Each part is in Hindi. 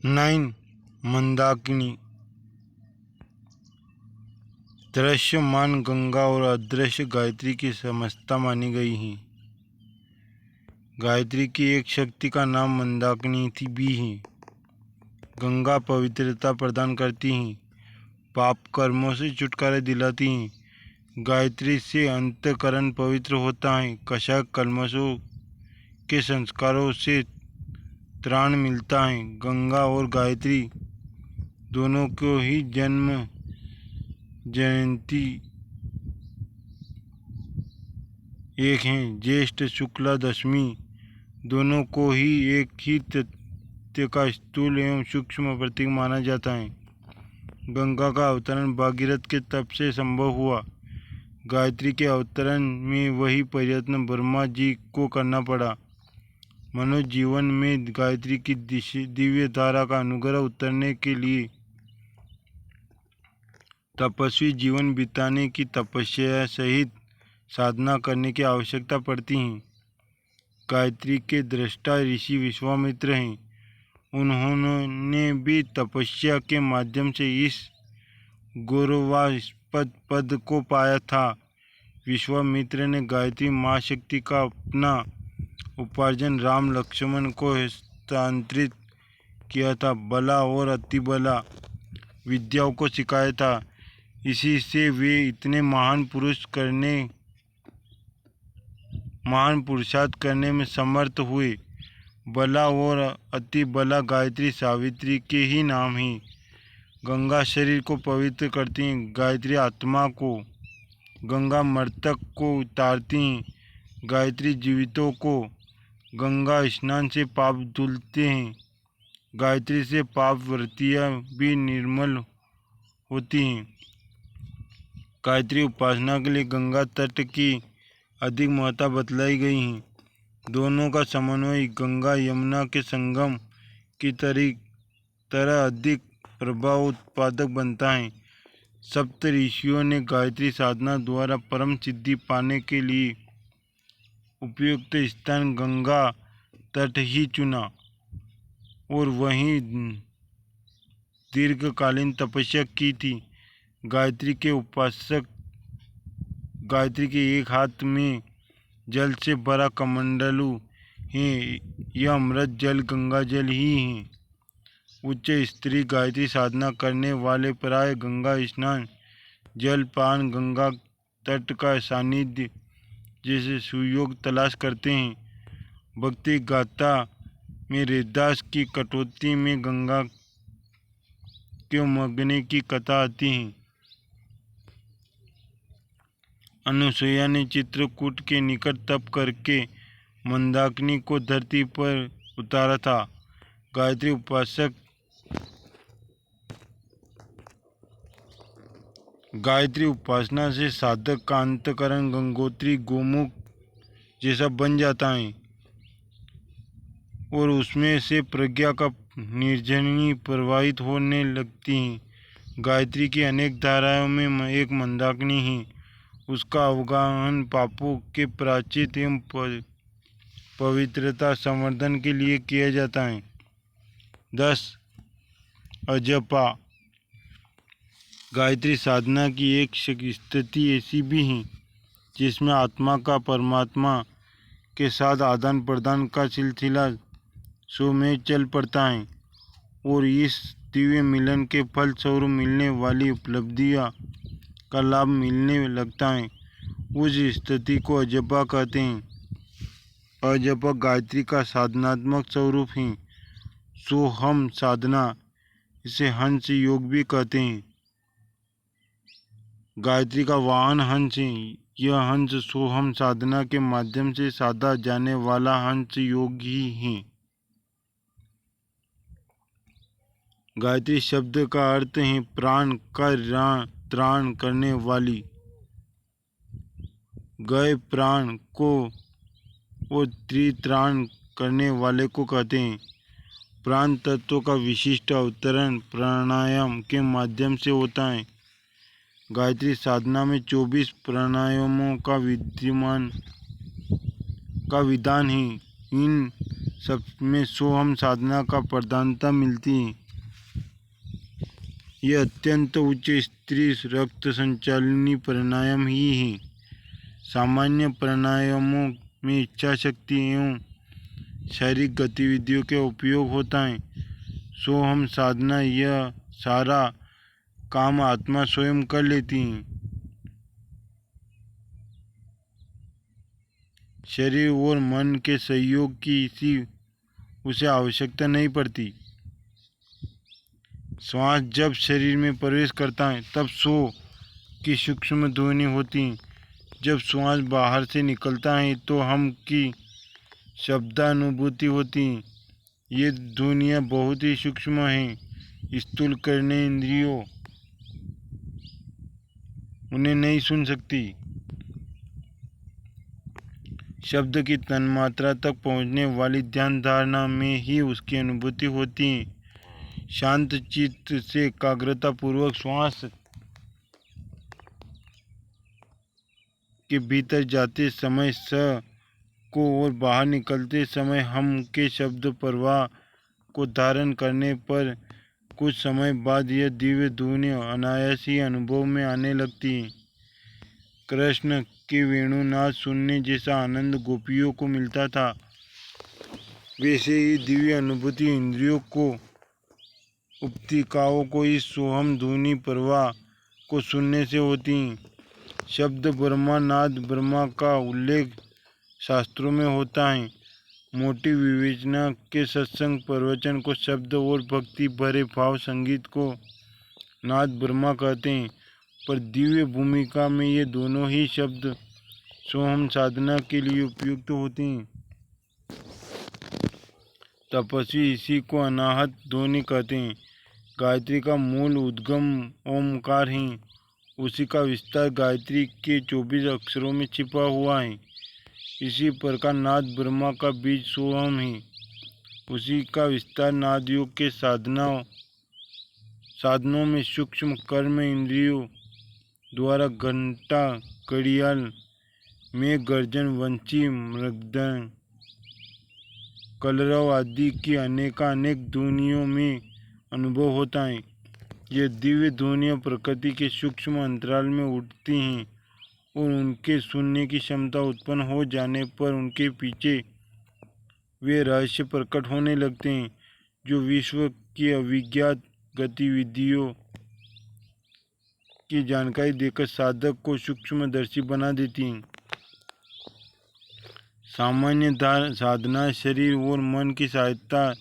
9 मंदाकिनी। दृश्यमान गंगा और अदृश्य गायत्री की समस्ता मानी गई है। गायत्री की एक शक्ति का नाम मंदाकिनी थी भी है। गंगा पवित्रता प्रदान करती हैं, पाप कर्मों से छुटकारा दिलाती हैं। गायत्री से अंतःकरण पवित्र होता है, कषाय कल्मशों के संस्कारों से त्राण मिलता है। गंगा और गायत्री दोनों को ही जन्म जयंती एक हैं। ज्येष्ठ शुक्ला दशमी दोनों को ही एक ही तथ्य का स्थूल एवं सूक्ष्म प्रतीक माना जाता है। गंगा का अवतरण भागीरथ के तप से संभव हुआ। गायत्री के अवतरण में वही प्रयत्न ब्रह्मा जी को करना पड़ा। मनुष्य जीवन में गायत्री की दिव्य धारा का अनुग्रह उतरने के लिए तपस्वी जीवन बिताने की तपस्या सहित साधना करने की आवश्यकता पड़ती है। गायत्री के दृष्टा ऋषि विश्वामित्र हैं। उन्होंने भी तपस्या के माध्यम से इस गौरवास्पद पद को पाया था। विश्वामित्र ने गायत्री माँ शक्ति का अपना उपार्जन राम लक्ष्मण को हस्तांतरित किया था। बला और अतिबला विद्याओं को सिखाया था। इसी से वे इतने महान पुरुषार्थ करने में समर्थ हुए। बला और अतिबला गायत्री सावित्री के ही नाम हैं। गंगा शरीर को पवित्र करती हैं, गायत्री आत्मा को। गंगा मृतक को उतारती हैं, गायत्री जीवितों को। गंगा स्नान से पाप धुलते हैं, गायत्री से पाप वृत्तियाँ भी निर्मल होती हैं। गायत्री उपासना के लिए गंगा तट की अधिक महत्ता बतलाई गई है। दोनों का समन्वय गंगा यमुना के संगम की तरह अधिक प्रभाव उत्पादक बनता है। सप्त ऋषियों ने गायत्री साधना द्वारा परम सिद्धि पाने के लिए उपयुक्त स्थान गंगा तट ही चुना और वहीं दीर्घकालीन तपस्या की थी। गायत्री के उपासक गायत्री के एक हाथ में जल से भरा कमंडलू है। यह अमृत जल गंगा जल ही है। उच्च स्त्री गायत्री साधना करने वाले प्राय गंगा स्नान, जलपान, गंगा तट का सानिध्य जैसे सुयोग तलाश करते हैं। भक्ति गाथा में ऋदास की कटौती में गंगा के उमगने की कथा आती है। अनुसुईया ने चित्रकूट के निकट तप करके मंदाकिनी को धरती पर उतारा था। गायत्री उपासना से साधक का अंतःकरण गंगोत्री गोमुख जैसा बन जाता है और उसमें से प्रज्ञा का निर्झरणी प्रवाहित होने लगती है। गायत्री की अनेक धाराओं में एक मंदाकिनी है। उसका अवगाहन पापों के प्रायश्चित एवं पवित्रता संवर्धन के लिए किया जाता है। 10 अजपा। गायत्री साधना की एक स्थिति ऐसी भी है जिसमें आत्मा का परमात्मा के साथ आदान प्रदान का सिलसिला स्वमें चल पड़ता है और इस दिव्य मिलन के फल स्वरूप मिलने वाली उपलब्धियाँ का लाभ मिलने लगता है। उस स्थिति को अजपा कहते हैं। अजपा गायत्री का साधनात्मक स्वरूप है। सोहम साधना, इसे हंस योग भी कहते हैं। गायत्री का वाहन हंस है। यह हंस सोहम साधना के माध्यम से साधा जाने वाला हंस योग ही है। गायत्री शब्द का अर्थ है प्राण का त्राण करने वाली। गए प्राण को और त्रित्राण करने वाले को कहते हैं। प्राण तत्व का विशिष्ट अवतरण प्राणायाम के माध्यम से होता है। गायत्री साधना में 24 प्राणायामों का विधान है। इन सब में सोहम साधना का प्रधानता मिलती है। यह अत्यंत उच्च स्त्री रक्त संचालिनी प्राणायाम ही है। सामान्य प्राणायामों में इच्छा शक्ति एवं शारीरिक गतिविधियों के उपयोग होता है। सोहम साधना यह सारा काम आत्मा स्वयं कर लेती है। शरीर और मन के सहयोग की उसे आवश्यकता नहीं पड़ती। श्वास जब शरीर में प्रवेश करता है तब सो की सूक्ष्म ध्वनि होती है। जब श्वास बाहर से निकलता है तो हम की शब्दानुभूति होती है। ये ध्वनियाँ बहुत ही सूक्ष्म हैं। स्थूल करने इंद्रियों उन्हें नहीं सुन सकती। शब्द की तन्मात्रा तक पहुँचने वाली ध्यान धारणा में ही उसकी अनुभूति होती है। शांत चित्त से एकाग्रता पूर्वक श्वास के भीतर जाते समय स को और बाहर निकलते समय हम के शब्द प्रवाह को धारण करने पर कुछ समय बाद यह दिव्य ध्वनि अनायास ही अनुभव में आने लगती है। कृष्ण के वेणुनाद सुनने जैसा आनंद गोपियों को मिलता था, वैसे ही दिव्य अनुभूति इंद्रियों को उपतिकाओं को इस सोहम ध्वनि प्रवाह को सुनने से होती है। शब्द ब्रह्मा नाद ब्रह्मा का उल्लेख शास्त्रों में होता है। मोटी विवेचना के सत्संग प्रवचन को शब्द और भक्ति भरे भाव संगीत को नाद ब्रह्मा कहते हैं, पर दिव्य भूमिका में ये दोनों ही शब्द सोहम साधना के लिए उपयुक्त होते हैं। तपस्वी इसी को अनाहत ध्वनि कहते हैं। गायत्री का मूल उद्गम ओमकार है। उसी का विस्तार गायत्री के 24 अक्षरों में छिपा हुआ है। इसी प्रकार नाद ब्रह्मा का बीज सोहम है। उसी का विस्तार नाद योग के साधनों में सूक्ष्म कर्म इंद्रियों द्वारा घंटा घड़ियाल में गर्जन वंशी मृदंग कलरव आदि की अनेकानेक ध्वनियों में अनुभव होता है। ये दिव्य ध्वनियाँ प्रकृति के सूक्ष्म अंतराल में उठती हैं और उनके सुनने की क्षमता उत्पन्न हो जाने पर उनके पीछे वे रहस्य प्रकट होने लगते हैं जो विश्व की अविज्ञात गतिविधियों की जानकारी देकर साधक को सूक्ष्मदर्शी बना देती हैं। सामान्य साधना शरीर और मन की सहायता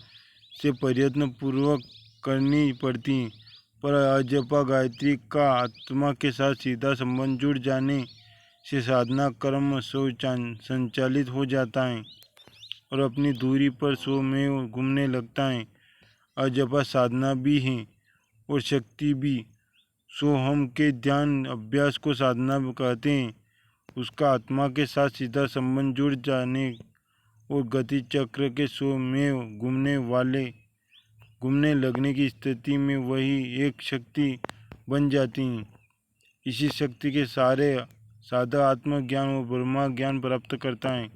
से प्रयत्न पूर्वक करनी पड़ती हैं, पर अजपा गायत्री का आत्मा के साथ सीधा संबंध जुड़ जाने से साधना कर्म संचालित हो जाता है और अपनी दूरी पर सो में घूमने लगता है। अजपा साधना भी है और शक्ति भी। सोहम के ध्यान अभ्यास को साधना कहते हैं। उसका आत्मा के साथ सीधा संबंध जुड़ जाने और गति चक्र के सो में घूमने लगने की स्थिति में वही एक शक्ति बन जाती है। इसी शक्ति के साधक आत्मज्ञान और ब्रह्मा ज्ञान प्राप्त करता है।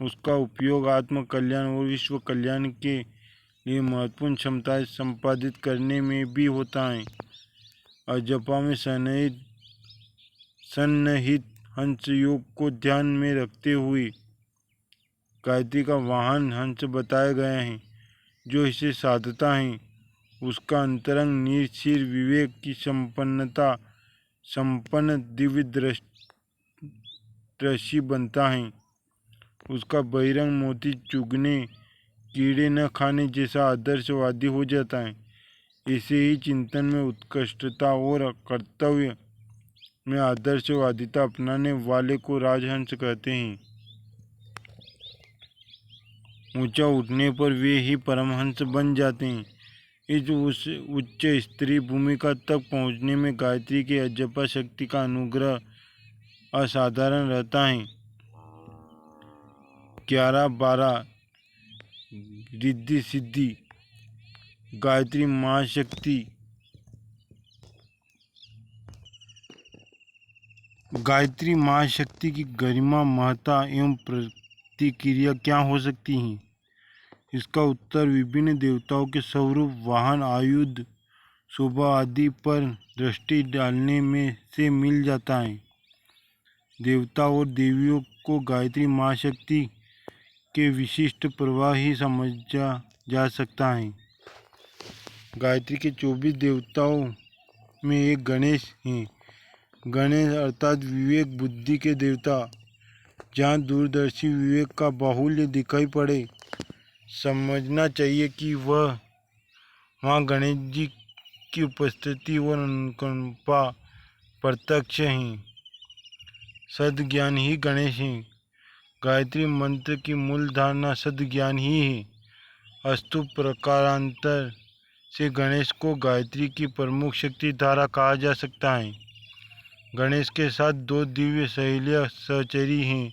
उसका उपयोग आत्म कल्याण और विश्व कल्याण के लिए महत्वपूर्ण क्षमताएं संपादित करने में भी होता है। अजपा में सन्निहित हंस योग को ध्यान में रखते हुए गायत्री का वाहन हंस बताया गया है। जो इसे साधता है उसका अंतरंग निश्चिर विवेक की संपन्नता संपन्न दिव्य दृष्टि बनता है। उसका बहिरंग मोती चुगने कीड़े न खाने जैसा आदर्शवादी हो जाता है। ऐसे ही चिंतन में उत्कृष्टता और कर्तव्य में आदर्शवादिता अपनाने वाले को राजहंस कहते हैं। ऊंचा उठने पर वे ही परमहंस बन जाते हैं। इस उच्च स्त्री भूमिका तक पहुँचने में गायत्री की अजपा शक्ति का अनुग्रह असाधारण रहता है। 11-12 रिद्धि सिद्धि गायत्री महाशक्ति। गायत्री महाशक्ति की गरिमा महत्ता एवं प्रतिक्रिया क्या हो सकती है? इसका उत्तर विभिन्न देवताओं के स्वरूप, वाहन, आयुध, शोभा आदि पर दृष्टि डालने में से मिल जाता है। देवता और देवियों को गायत्री महाशक्ति के विशिष्ट प्रवाह ही समझा जा सकता है। गायत्री के 24 देवताओं में एक गणेश हैं। गणेश अर्थात विवेक बुद्धि के देवता। जहाँ दूरदर्शी विवेक का बाहुल्य दिखाई पड़े, समझना चाहिए कि वहाँ गणेश जी की उपस्थिति और अनुकंपा प्रत्यक्ष हैं। सद्ज्ञान ही गणेश हैं। गायत्री मंत्र की मूल धारणा सद्ज्ञान ही है। अस्तु प्रकारांतर से गणेश को गायत्री की प्रमुख शक्ति धारा कहा जा सकता है। गणेश के साथ 2 दिव्य सहेलियाँ सहचरी हैं।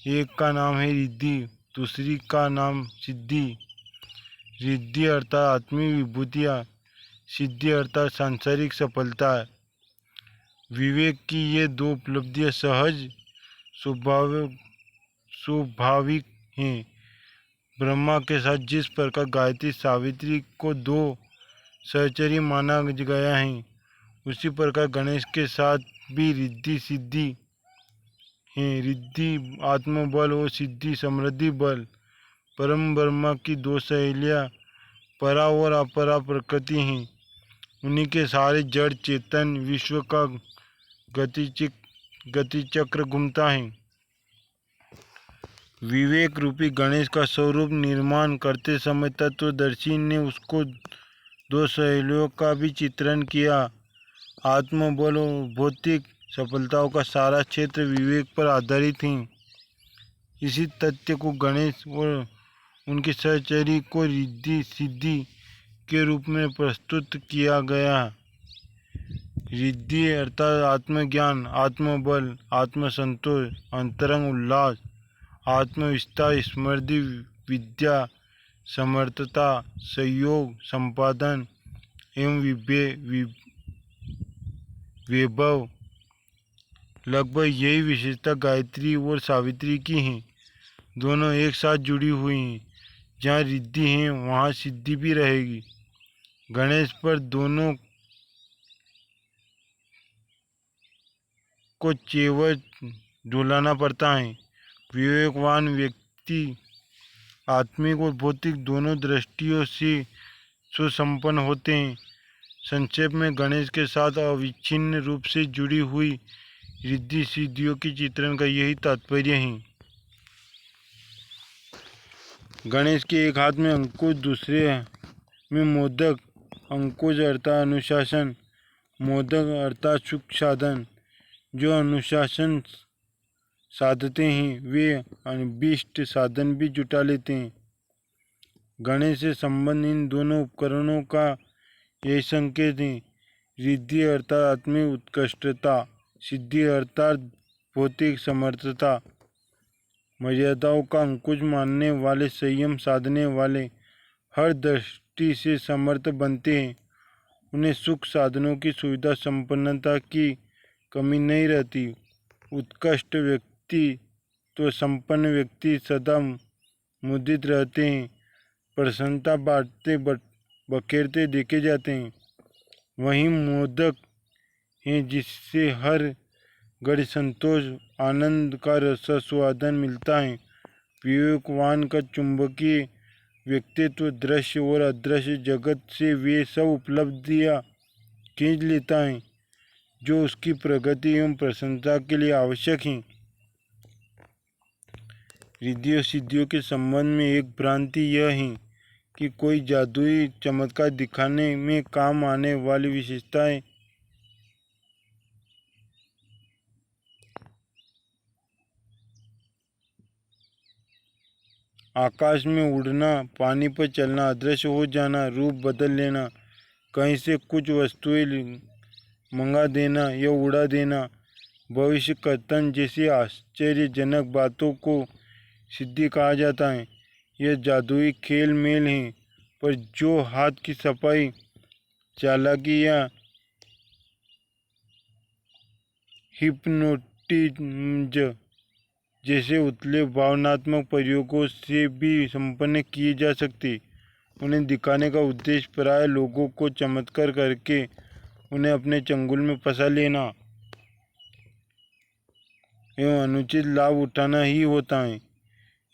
एक का नाम है रिद्धि, दूसरी का नाम सिद्धि। रिद्धि अर्थात आत्मिक विभूतियाँ, सिद्धि अर्थात सांसारिक सफलता। विवेक की ये 2 उपलब्धियाँ सहज स्वाभाविक हैं। ब्रह्मा के साथ जिस प्रकार गायत्री सावित्री को 2 सहचरी माना गया है, उसी प्रकार गणेश के साथ भी रिद्धि सिद्धि हैं। रिद्धि आत्मबल और सिद्धि समृद्धि बल। परम ब्रह्मा की 2 सहेलियाँ परा और अपरा प्रकृति हैं। उन्हीं के सारे जड़ चेतन विश्व का गतिचक्र घूमता है। विवेक रूपी गणेश का स्वरूप निर्माण करते समय तत्वदर्शी ने उसको 2 सहेलियों का भी चित्रण किया। आत्मबल और भौतिक सफलताओं का सारा क्षेत्र विवेक पर आधारित है। इसी तथ्य को गणेश और उनकी सहचरी को रिद्धि सिद्धि के रूप में प्रस्तुत किया गया। रिद्धि अर्थात आत्मज्ञान, आत्मबल, आत्मसंतोष, अंतरंग उल्लास, आत्मविस्तार, स्मृति, विद्या, समर्थता, सहयोग, संपादन एवं वैभव। लगभग यही विशेषता गायत्री और सावित्री की हैं। दोनों एक साथ जुड़ी हुई हैं। जहाँ रिद्धि है वहाँ सिद्धि भी रहेगी। गणेश पर दोनों को चेवर ढुलाना पड़ता है। विवेकवान व्यक्ति आत्मिक और भौतिक दोनों दृष्टियों से सुसंपन्न होते हैं। संक्षेप में गणेश के साथ अविच्छिन्न रूप से जुड़ी हुई रिद्धि सिद्धियों के चित्रण का यही तात्पर्य है। गणेश के एक हाथ में अंकुश, दूसरे में मोदक। अंकुश अर्थात अनुशासन, मोदक अर्थात सुख साधन। जो अनुशासन साधते हैं वे अनिष्ट साधन भी जुटा लेते हैं। गणेश से संबंध इन दोनों उपकरणों का यही संकेत है। रिद्धि अर्थात आत्मिक उत्कृष्टता, सिद्धि अर्थात भौतिक समर्थता। मर्यादाओं का अंकुश मानने वाले, संयम साधने वाले हर दृष्टि से समर्थ बनते हैं। उन्हें सुख साधनों की सुविधा संपन्नता की कमी नहीं रहती। उत्कृष्ट व्यक्ति तो संपन्न व्यक्ति सदा मुदित रहते हैं, प्रसन्नता बांटते बखेरते देखे जाते हैं। वहीं मोदक हैं जिससे हर घड़ी संतोष आनंद का रसास्वादन मिलता है। विवेकवान का चुंबकीय व्यक्तित्व दृश्य और अदृश्य जगत से वे सब उपलब्धियाँ खींच लेता है जो उसकी प्रगति एवं प्रशंसा के लिए आवश्यक हैं। रिद्धि और सिद्धियों के संबंध में एक भ्रांति यह है कि कोई जादुई चमत्कार दिखाने में काम आने वाली विशेषताएं आकाश में उड़ना, पानी पर चलना, अदृश्य हो जाना, रूप बदल लेना, कहीं से कुछ वस्तुएं मंगा देना या उड़ा देना, भविष्य कर्तन जैसी आश्चर्यजनक बातों को सिद्धि कहा जाता है। यह जादुई खेल मेल हैं, पर जो हाथ की सफाई, चालाकी या हिप्नोटिज्म जैसे उतले भावनात्मक प्रयोगों से भी संपन्न किए जा सकते। उन्हें दिखाने का उद्देश्य प्राय लोगों को चमत्कार करके उन्हें अपने चंगुल में फंसा लेना एवं अनुचित लाभ उठाना ही होता है।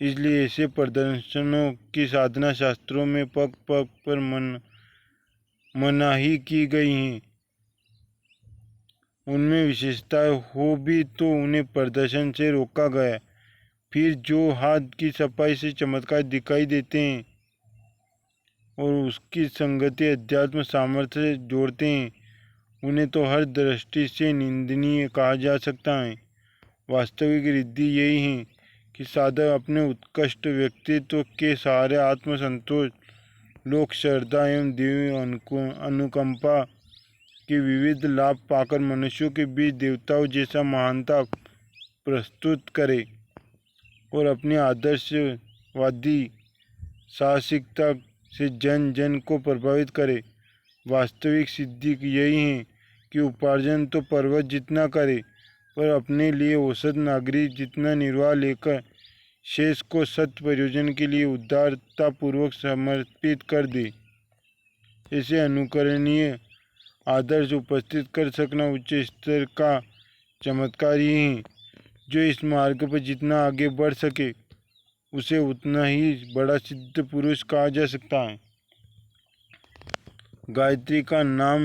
इसलिए ऐसे प्रदर्शनों की साधना शास्त्रों में पग पग पर मनाही की गई है। उनमें विशेषताएं हो भी तो उन्हें प्रदर्शन से रोका गया। फिर जो हाथ की सफाई से चमत्कार दिखाई देते हैं और उसकी संगति अध्यात्म सामर्थ्य से जोड़ते हैं, उन्हें तो हर दृष्टि से निंदनीय कहा जा सकता है। वास्तविक रिद्धि यही है कि साधक अपने उत्कृष्ट व्यक्तित्व के सहारे आत्मसंतोष, लोक श्रद्धा एवं देवी अनुकंपा के विविध लाभ पाकर मनुष्यों के बीच देवताओं जैसा महानता प्रस्तुत करे और अपनी आदर्शवादी साहसिकता से जन जन को प्रभावित करे। वास्तविक सिद्धि यही है कि उपार्जन तो पर्वत जितना करे, पर अपने लिए औसत नागरिक जितना निर्वाह लेकर शेष को सत्य प्रयोजन के लिए उदारतापूर्वक समर्पित कर दे। ऐसे अनुकरणीय आदर्श उपस्थित कर सकना उच्च स्तर का चमत्कार ही है। जो इस मार्ग पर जितना आगे बढ़ सके उसे उतना ही बड़ा सिद्ध पुरुष कहा जा सकता है। गायत्री का नाम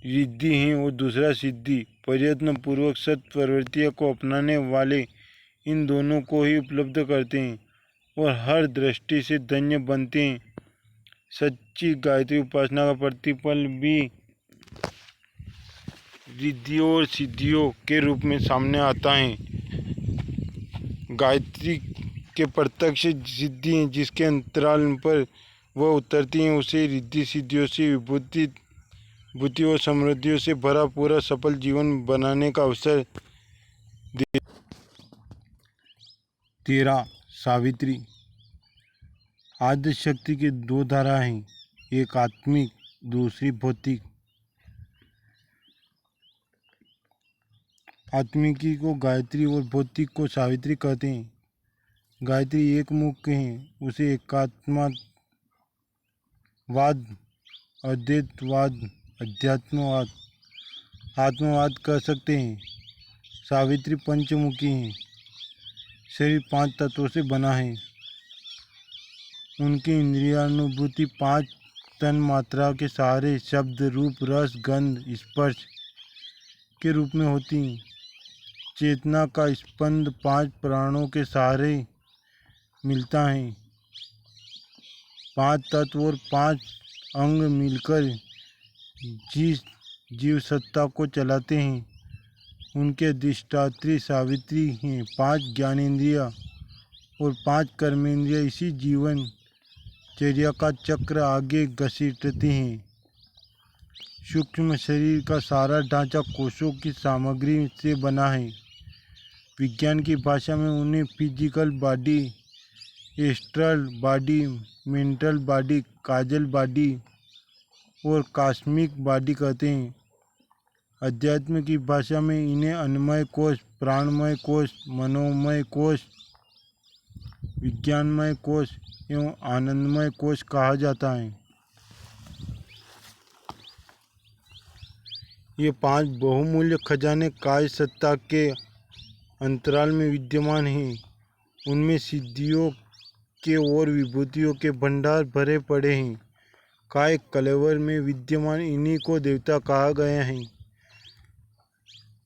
रिद्धि है और दूसरा सिद्धि। प्रयत्न पूर्वक सत प्रवृत्तियों को अपनाने वाले इन दोनों को ही उपलब्ध करते हैं और हर दृष्टि से धन्य बनते हैं। सच्ची गायत्री उपासना का प्रतिफल भी रिद्धियों और सिद्धियों के रूप में सामने आता है। गायत्री के प्रत्यक्ष सिद्धि हैं, जिसके अंतराल पर वह उतरती हैं, उसे रिद्धि सिद्धियों से बुद्धि और समृद्धियों से भरा पूरा सफल जीवन बनाने का अवसर दे। 13 सावित्री। आद्य शक्ति की दो धारा हैं, एक आत्मिक, दूसरी भौतिक। आत्मिकी को गायत्री और भौतिक को सावित्री कहते हैं। गायत्री एक मुख है, उसे एकात्मवाद, अद्वैतवाद, अध्यात्मवाद, आत्मवाद कह सकते हैं। सावित्री पंचमुखी है। शरीर 5 तत्वों से बना है। उनकी इंद्रियानुभूति 5 तन मात्रा के सहारे शब्द, रूप, रस, गंध, स्पर्श के रूप में होती है। चेतना का स्पंद 5 प्राणों के सहारे मिलता है। 5 तत्व और 5 अंग मिलकर जिस जीव सत्ता को चलाते हैं, उनके अधिष्ठात्री सावित्री हैं। 5 ज्ञानेंद्रिया और 5 कर्मेंद्रिया इसी जीवन चर्या का चक्र आगे घसीटते हैं। सूक्ष्म शरीर का सारा ढांचा कोषों की सामग्री से बना है। विज्ञान की भाषा में उन्हें physical body, astral body, mental body, causal body और कॉस्मिक बॉडी कहते हैं। अध्यात्म की भाषा में इन्हें अन्नमय कोश, प्राणमय कोश, मनोमय कोश, विज्ञानमय कोश एवं आनंदमय कोश कहा जाता है। ये 5 बहुमूल्य खजाने काय सत्ता के अंतराल में विद्यमान हैं। उनमें सिद्धियों के और विभूतियों के भंडार भरे पड़े हैं। काय कलेवर में विद्यमान इन्हीं को देवता कहा गया है।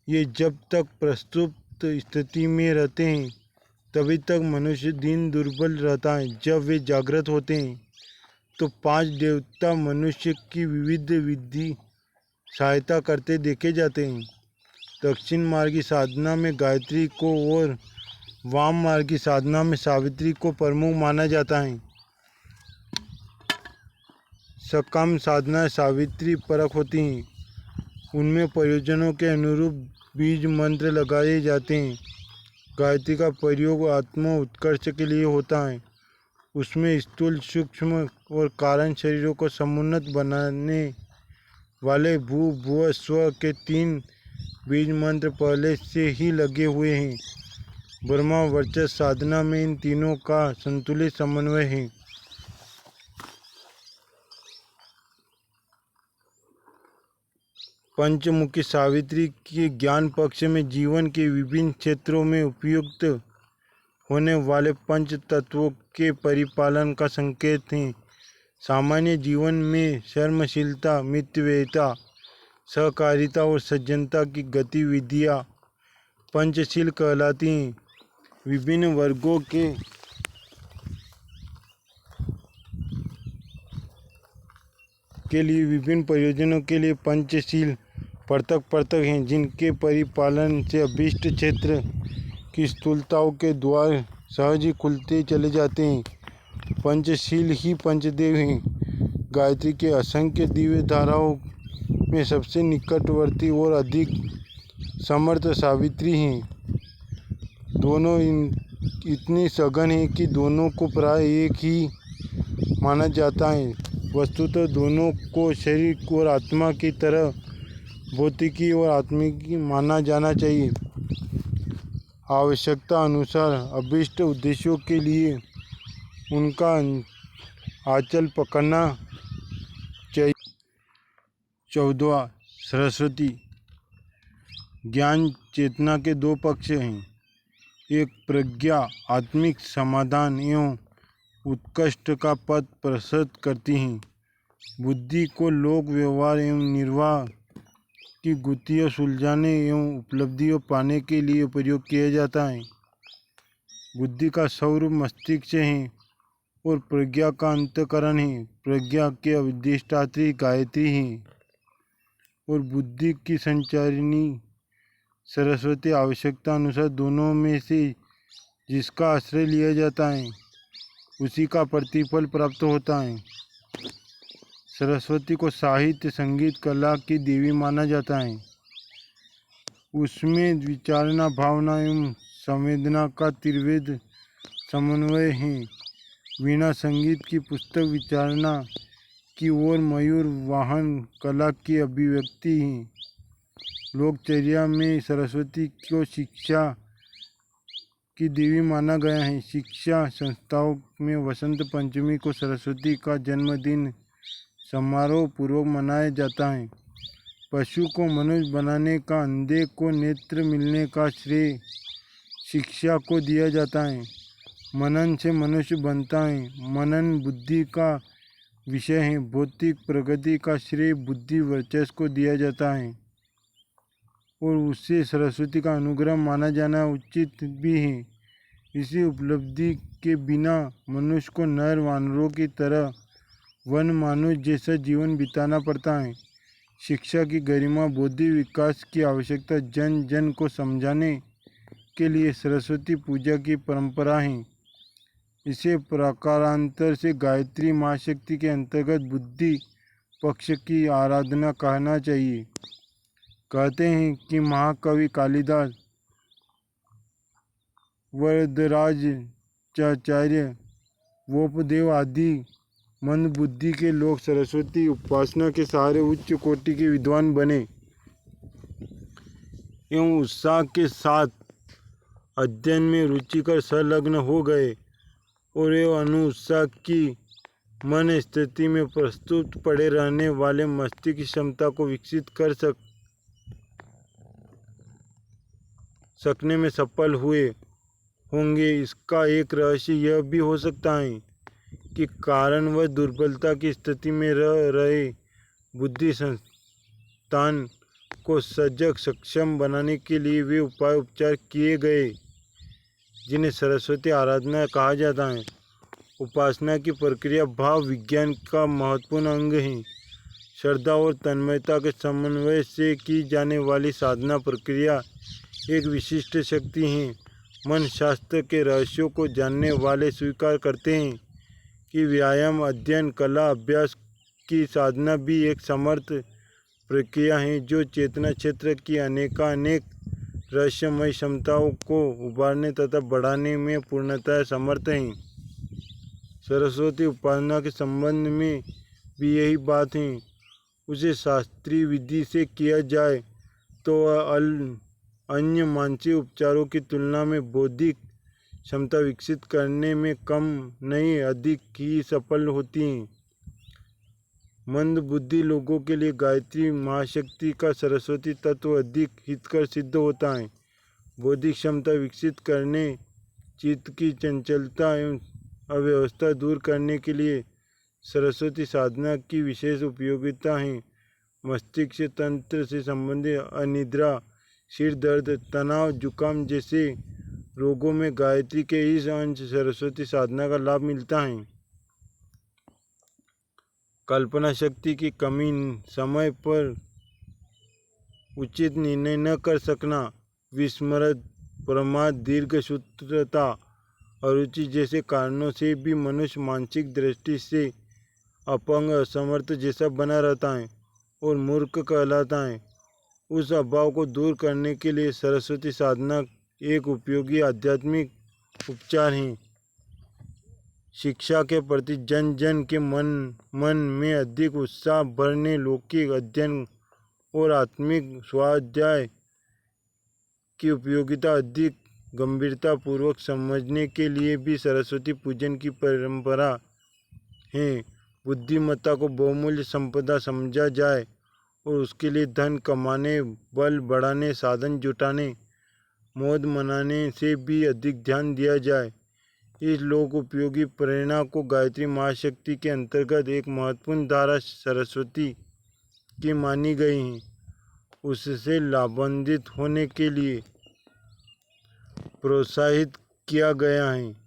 ये जब तक प्रस्तुत स्थिति में रहते हैं तभी तक मनुष्य दीन दुर्बल रहता है। जब वे जागृत होते हैं तो 5 देवता मनुष्य की विविध विधि सहायता करते देखे जाते हैं। दक्षिण मार्गी साधना में गायत्री को और वाम मार्गी साधना में सावित्री को प्रमुख माना जाता है। सकाम साधना सावित्री परक होती हैं। उनमें प्रयोजनों के अनुरूप बीज मंत्र लगाए जाते हैं। गायत्री का प्रयोग आत्मा उत्कर्ष के लिए होता है। उसमें स्थूल, सूक्ष्म और कारण शरीरों को समुन्नत बनाने वाले भू भुव स्व के 3 बीज मंत्र पहले से ही लगे हुए हैं। ब्रह्मा वर्चस्व साधना में इन तीनों का संतुलित समन्वय है। पंचमुखी सावित्री के ज्ञान पक्ष में जीवन के विभिन्न क्षेत्रों में उपयुक्त होने वाले पंच तत्वों के परिपालन का संकेत है। सामान्य जीवन में कर्मशीलता, मितव्ययिता, सहकारिता और सज्जनता की गतिविधियाँ पंचशील कहलाती हैं। विभिन्न वर्गों के लिए विभिन्न प्रयोजनों के लिए पंचशील पृथक पृथक हैं, जिनके परिपालन से अभीष्ट क्षेत्र की स्थूलताओं के द्वार सहज ही खुलते चले जाते हैं। पंचशील ही पंचदेव हैं। गायत्री के असंख्य दिव्य धाराओं में सबसे निकटवर्ती और अधिक समर्थ सावित्री हैं। दोनों इतनी सघन हैं कि दोनों को प्राय एक ही माना जाता है। वस्तुतः दोनों को शरीर और आत्मा की तरह भौतिकी और आत्मिकी माना जाना चाहिए। आवश्यकता अनुसार अभीष्ट उद्देश्यों के लिए उनका आंचल पकड़ना चाहिए। 14वां सरस्वती। ज्ञान चेतना के 2 पक्ष हैं। एक प्रज्ञा आत्मिक समाधान एवं उत्कृष्ट का पथ प्रशस्त करती हैं। बुद्धि को लोक व्यवहार एवं निर्वाह की गुत्थियाँ सुलझाने एवं उपलब्धियों पाने के लिए प्रयोग किया जाता है। बुद्धि का स्वरूप मस्तिष्क है और प्रज्ञा का अंतःकरण है। प्रज्ञा के अधिष्ठात्री गायत्री है और बुद्धि की संचारिणी सरस्वती। आवश्यकता अनुसार दोनों में से जिसका आश्रय लिया जाता है उसी का प्रतिफल प्राप्त होता है। सरस्वती को साहित्य, संगीत, कला की देवी माना जाता है। उसमें विचारना, भावना एवं संवेदना का त्रिवेद समन्वय है। वीणा संगीत की, पुस्तक विचारना की और मयूर वाहन कला की अभिव्यक्ति है। लोकचर्या में सरस्वती को शिक्षा की देवी माना गया है। शिक्षा संस्थाओं में वसंत पंचमी को सरस्वती का जन्मदिन समारोह पूर्वक मनाया जाता है। पशु को मनुष्य बनाने का, अंधे को नेत्र मिलने का श्रेय शिक्षा को दिया जाता है। मनन से मनुष्य बनता है। मनन बुद्धि का विषय है। भौतिक प्रगति का श्रेय बुद्धि वर्चस्व को दिया जाता है और उसे सरस्वती का अनुग्रह माना जाना उचित भी है। इसी उपलब्धि के बिना मनुष्य को नर वानरों की तरह वन मानुष जैसा जीवन बिताना पड़ता है। शिक्षा की गरिमा, बौद्धिक विकास की आवश्यकता जन जन को समझाने के लिए सरस्वती पूजा की परंपरा है। इसे प्रकारांतर से गायत्री महाशक्ति के अंतर्गत बुद्धि पक्ष की आराधना कहना चाहिए। कहते हैं कि महाकवि कालिदास, वरदराजाचार्य, वोपदेव आदि मंद बुद्धि के लोग सरस्वती उपासना के सहारे उच्च कोटि के विद्वान बने एवं उत्साह के साथ अध्ययन में रुचिकर संलग्न हो गए और एवं अनुत्साह की मन स्थिति में प्रस्तुत पड़े रहने वाले मस्तिष्क की क्षमता को विकसित कर सकने में सफल हुए होंगे। इसका एक रहस्य यह भी हो सकता है कि कारण व दुर्बलता की स्थिति में रह रहे बुद्धि संतान को सजग सक्षम बनाने के लिए वे उपाय उपचार किए गए जिन्हें सरस्वती आराधना कहा जाता है। उपासना की प्रक्रिया भाव विज्ञान का महत्वपूर्ण अंग है। श्रद्धा और तन्मयता के समन्वय से की जाने वाली साधना प्रक्रिया एक विशिष्ट शक्ति है। मन शास्त्र के रहस्यों को जानने वाले स्वीकार करते हैं कि व्यायाम, अध्ययन, कला, अभ्यास की साधना भी एक समर्थ प्रक्रिया है जो चेतना क्षेत्र की अनेकानेक रहस्यमय क्षमताओं को उभारने तथा बढ़ाने में पूर्णतः समर्थ है। सरस्वती उपासना के संबंध में भी यही बात है। उसे शास्त्रीय विधि से किया जाए तो वह अन्य मानसिक उपचारों की तुलना में बौद्धिक क्षमता विकसित करने में कम नहीं अधिक ही सफल होती हैं। मंदबुद्धि लोगों के लिए गायत्री महाशक्ति का सरस्वती तत्व अधिक हितकर सिद्ध होता है। बौद्धिक क्षमता विकसित करने, चित्त की चंचलता एवं अव्यवस्था दूर करने के लिए सरस्वती साधना की विशेष उपयोगिता है। मस्तिष्क तंत्र से संबंधित अनिद्रा, सिर दर्द, तनाव, जुकाम जैसे रोगों में गायत्री के इस अंश सरस्वती साधना का लाभ मिलता है। कल्पना शक्ति की कमी, समय पर उचित निर्णय न कर सकना, विस्मृत, प्रमाद, दीर्घसूत्रता, अरुचि जैसे कारणों से भी मनुष्य मानसिक दृष्टि से अपंग, असमर्थ जैसा बना रहता है और मूर्ख कहलाता है। उस अभाव को दूर करने के लिए सरस्वती साधना एक उपयोगी आध्यात्मिक उपचार है। शिक्षा के प्रति जन जन के मन में अधिक उत्साह भरने, लौकिक अध्ययन और आत्मिक स्वाध्याय की उपयोगिता अधिक गंभीरता पूर्वक समझने के लिए भी सरस्वती पूजन की परंपरा है। बुद्धिमत्ता को बहुमूल्य संपदा समझा जाए और उसके लिए धन कमाने, बल बढ़ाने, साधन जुटाने, मौज मनाने से भी अधिक ध्यान दिया जाए। इस लोक उपयोगी प्रेरणा को गायत्री महाशक्ति के अंतर्गत एक महत्वपूर्ण धारा सरस्वती की मानी गई है। उससे लाभान्वित होने के लिए प्रोत्साहित किया गया है।